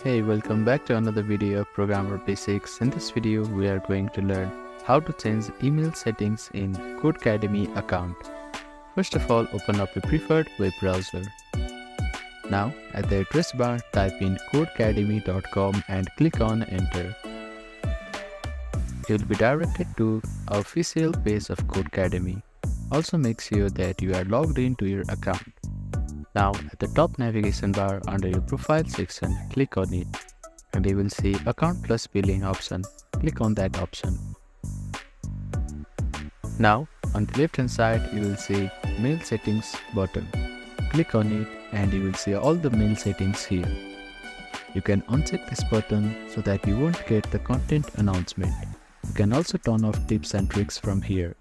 Hey, welcome back to another video of Programmer Basics. In this video, we are going to learn how to change email settings in Codecademy account. First of all, open up your preferred web browser. Now, at the address bar, type in codecademy.com and click on Enter. You will be directed to our official page of Codecademy. Also make sure that you are logged into your account. Now, at the top navigation bar under your profile section, click on it and you will see Account Plus Billing option. Click on that option. Now, on the left hand side, you will see Mail Settings button. Click on it and you will see all the mail settings here. You can uncheck this button so that you won't get the content announcement. You can also turn off tips and tricks from here.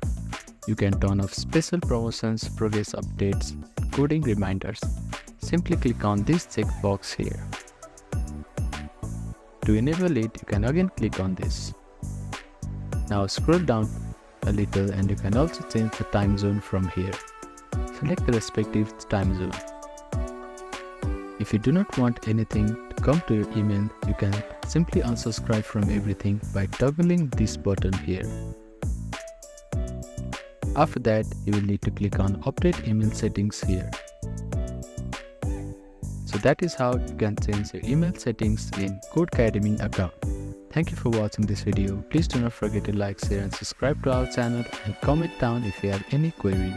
You can turn off special promotions, progress updates, coding reminders. Simply click on this checkbox here. To enable it, you can again click on this. Now scroll down a little and you can also change the time zone from here. Select the respective time zone. If you do not want anything to come to your email, you can simply unsubscribe from everything by toggling this button here. After that, you will need to click on Update Email Settings here. So that is how you can change your email settings in Codecademy account. Thank you for watching this video. Please do not forget to like, share and subscribe to our channel and comment down if you have any queries.